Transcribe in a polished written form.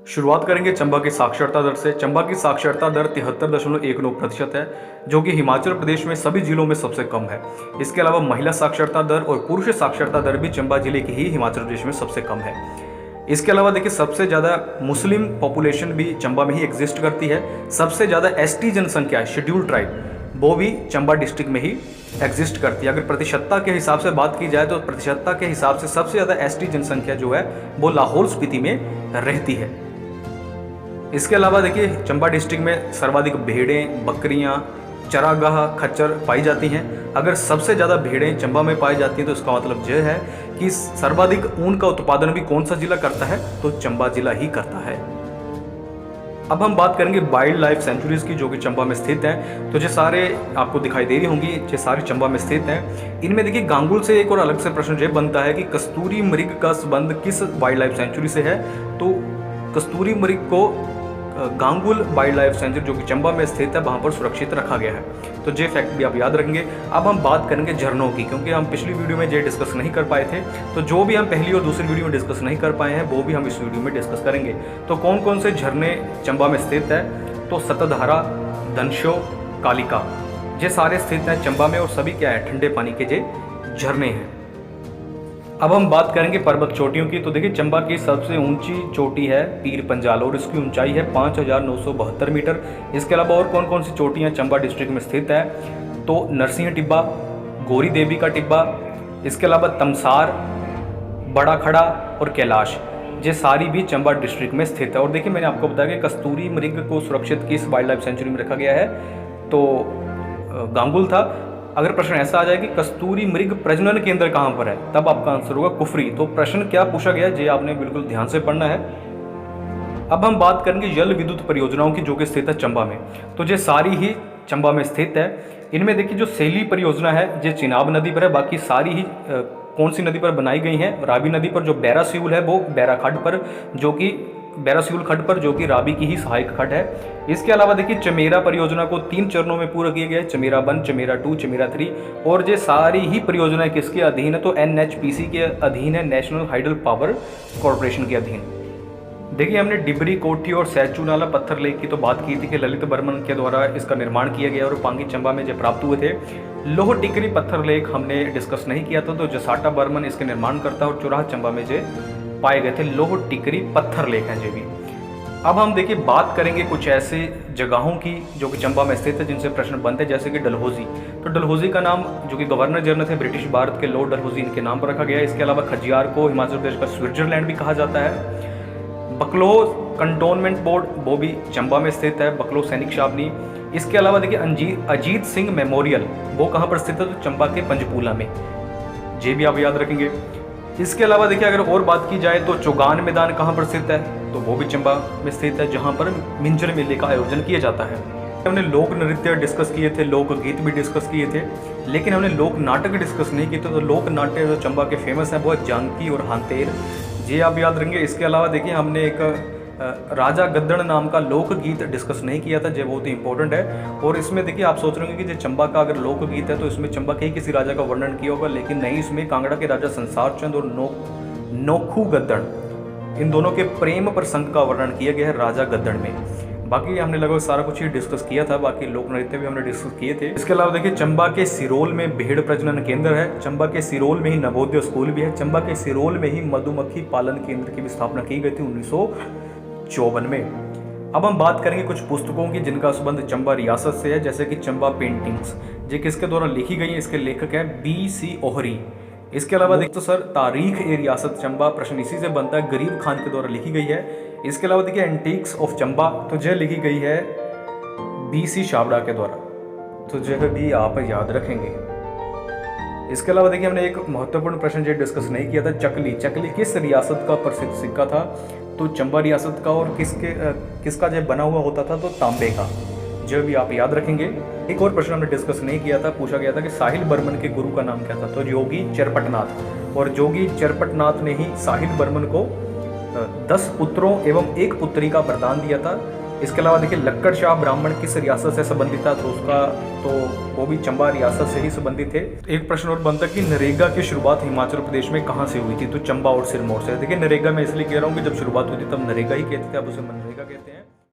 शुरुआत करेंगे चंबा की साक्षरता दर से। चंबा की साक्षरता दर 73.19% है, जो कि हिमाचल प्रदेश में सभी जिलों में सबसे कम है। इसके अलावा महिला साक्षरता दर और पुरुष साक्षरता दर भी चंबा जिले की ही हिमाचल प्रदेश में सबसे कम है। इसके अलावा देखिए, सबसे ज़्यादा मुस्लिम पॉपुलेशन भी चंबा में ही एग्जिस्ट करती है। सबसे ज़्यादा एसटी जनसंख्या, शेड्यूल ट्राइब, वो भी चंबा डिस्ट्रिक्ट में ही एग्जिस्ट करती है। अगर प्रतिशतता के हिसाब से बात की जाए तो प्रतिशतता के हिसाब से सबसे ज़्यादा एसटी जनसंख्या जो है वो लाहौल स्पीति में रहती है। इसके अलावा देखिए, चंबा डिस्ट्रिक्ट में सर्वाधिक भेड़ें, बकरियां, चरागाह, खच्चर पाई जाती हैं। अगर सबसे ज़्यादा भेड़ें चंबा में पाई जाती हैं तो इसका मतलब यह है कि सर्वाधिक ऊन का उत्पादन भी कौन सा जिला करता है, तो चंबा जिला ही करता है। अब हम बात करेंगे वाइल्ड लाइफ सेंचुरीज की, जो कि चंबा में स्थित हैं। तो ये सारे आपको दिखाई दे रही होंगी, ये सारी चंबा में स्थित हैं। इनमें देखिए, गांगुल से एक और अलग से प्रश्न ये बनता है कि कस्तूरी मृग का संबंध किस वाइल्ड लाइफ सेंचुरी से है। तो कस्तूरी मृग को गांगुल वाइल्ड लाइफ सेंचुरी, जो कि चंबा में स्थित है, वहाँ पर सुरक्षित रखा गया है। तो ये फैक्ट भी आप याद रखेंगे। अब हम बात करेंगे झरनों की, क्योंकि हम पिछली वीडियो में ये डिस्कस नहीं कर पाए थे। तो जो भी हम पहली और दूसरी वीडियो में डिस्कस नहीं कर पाए हैं, वो भी हम इस वीडियो में डिस्कस करेंगे। तो कौन कौन से झरने चंबा में स्थित है, तो सतधारा, धनशो, कालिका, ये सारे स्थित हैं चंबा में और सभी क्या है, ठंडे पानी के जे झरने हैं। अब हम बात करेंगे पर्वत चोटियों की। तो देखिए, चंबा की सबसे ऊंची चोटी है पीर पंजाल और इसकी ऊंचाई है 5,972 मीटर। इसके अलावा और कौन कौन सी चोटियां चंबा डिस्ट्रिक्ट में स्थित है, तो नरसिंह टिब्बा, गौरी देवी का टिब्बा, इसके अलावा तमसार, बड़ा खड़ा और कैलाश, ये सारी भी चंबा डिस्ट्रिक्ट में स्थित है। और देखिए, मैंने आपको बताया कि कस्तूरी मृग को सुरक्षित किस वाइल्ड लाइफ सेंचुरी में रखा गया है, तो गांगुल था। अगर प्रश्न ऐसा आ जाए कि कस्तूरी मृग प्रजनन केंद्र कहाँ पर है, तब आपका आंसर होगा कुफरी। तो प्रश्न क्या पूछा गया, ये आपने बिल्कुल ध्यान से पढ़ना है। अब हम बात करेंगे जल विद्युत परियोजनाओं की, जो कि स्थित है चंबा में। तो ये सारी ही चंबा में स्थित है। इनमें देखिए, जो सेली परियोजना है ये चिनाब नदी पर है। बाकी सारी ही कौन सी नदी पर बनाई गई हैं, रावी नदी पर। जो बैरासियूल है वो बैरा खड्ड पर, जो कि बैरासियूल खड्ड पर, जो कि रावी की ही सहायक खड्ड है। इसके अलावा देखिए, चमेरा परियोजना को 3 चरणों में पूरा किया गया है, चमेरा 1, चमेरा 2, चमेरा 3। और ये सारी ही परियोजनाएं किसके अधीन है, तो NHPC के अधीन है, नेशनल हाइडल पावर कॉरपोरेशन के अधीन। देखिए, हमने डिबरी, कोठी और सैचू नाला पत्थर लेक की तो बात की थी कि ललित बर्मन के द्वारा इसका निर्माण किया गया और पांगी चंबा में जो प्राप्त हुए थे। लोह टिकरी पत्थर लेक हमने डिस्कस नहीं किया था, तो जसाटा बर्मन इसके निर्माण करता और चुराह चंबा में जो पाए गए थे लोह टिकरी पत्थर लेक हैं जे भी। अब हम देखिए बात करेंगे कुछ ऐसे जगहों की जो कि चंबा में स्थित है जिनसे प्रश्न बनते हैं, जैसे कि डलहौजी। तो डलहौजी का नाम जो कि गवर्नर जनरल थे ब्रिटिश भारत के लॉर्ड डलहौजी, इनके नाम पर रखा गया है। इसके अलावा खजियार को हिमाचल प्रदेश का स्विट्जरलैंड भी कहा जाता है। बकलो कंटोनमेंट बोर्ड, वो भी चंबा में स्थित है, बकलो सैनिक छावनी। इसके अलावा देखिए, अजीत सिंह मेमोरियल, वो कहाँ पर स्थित है, तो चंबा के पंचकूला में, ये भी आप याद रखेंगे। इसके अलावा देखिए, अगर और बात की जाए तो चौगान मैदान कहाँ पर स्थित है, तो वो भी चंबा में स्थित है, जहाँ पर मिंजर मेले का आयोजन किया जाता है। हमने लोक नृत्य डिस्कस किए थे, लोक गीत भी डिस्कस किए थे, लेकिन हमने लोक नाटक डिस्कस नहीं किए थे। तो लोक नाट्य जो चंबा के फेमस हैं वो है जानकी और हांतेर, ये आप याद रखेंगे। इसके अलावा देखिए, हमने एक राजा गद्दड़ नाम का लोकगीत डिस्कस नहीं किया था, जो बहुत ही इंपॉर्टेंट है। और इसमें देखिए, आप सोच रहे होंगे कि जो चंबा का अगर लोकगीत है तो इसमें चंबा के ही किसी राजा का वर्णन किया होगा, लेकिन नहीं, इसमें कांगड़ा के राजा संसार चंद और नोखू गद्दड़, इन दोनों के प्रेम प्रसंग का वर्णन किया गया है राजा गद्दड़ में। बाकी हमने लगभग सारा कुछ ही डिस्कस किया था, बाकी लोक नृत्य भी हमने डिस्कस किए थे। इसके अलावा देखिए, चंबा के सिरोल में भेड़ प्रजनन केंद्र है, चंबा के सिरोल में ही नवोदय स्कूल भी है, चंबा के सिरोल में ही मधुमक्खी पालन केंद्र की भी स्थापना की गई थी 1954 में। अब हम बात करेंगे कुछ पुस्तकों की जिनका संबंध चंबा रियासत से है, जैसे कि चंबा पेंटिंग्स, ये किसके द्वारा लिखी गई है, इसके लेखक है BC ओहरी। इसके अलावा देखिए, तो सर तारीख ए रियासत चंबा, प्रश्न इसी से बनता है, गरीब खान के द्वारा लिखी गई है। इसके अलावा देखिए, एंटीक्स ऑफ चंबा, तो यह लिखी गई है BC छाबड़ा के द्वारा, तो यह भी आप याद रखेंगे। इसके अलावा देखिए, हमने एक महत्वपूर्ण प्रश्न जो डिस्कस नहीं किया था, चकली किस रियासत का प्रसिद्ध सिक्का था, तो चंबा रियासत का। और किसका जो बना हुआ होता था, तो तांबे का, जो भी आप याद रखेंगे। एक और प्रश्न हमने डिस्कस नहीं किया था, पूछा गया था कि साहिल बर्मन के गुरु का नाम क्या था, तो योगी चरपटनाथ। और योगी चरपटनाथ ने ही साहिल बर्मन को 10 पुत्रों एवं 1 पुत्री का वरदान दिया था। इसके अलावा देखिए लक्कड़ शाह ब्राह्मण किस रियासत से संबंधित था, तो उसका तो वो भी चंबा रियासत से ही संबंधित थे। एक प्रश्न और बनता कि नरेगा की शुरुआत हिमाचल प्रदेश में कहाँ से हुई थी, तो चंबा और सिरमौर से। देखिए नरेगा में इसलिए कह रहा हूँ कि जब शुरुआत हुई थी तब नरेगा ही कहते थे, अब उसे मनरेगा कहते हैं।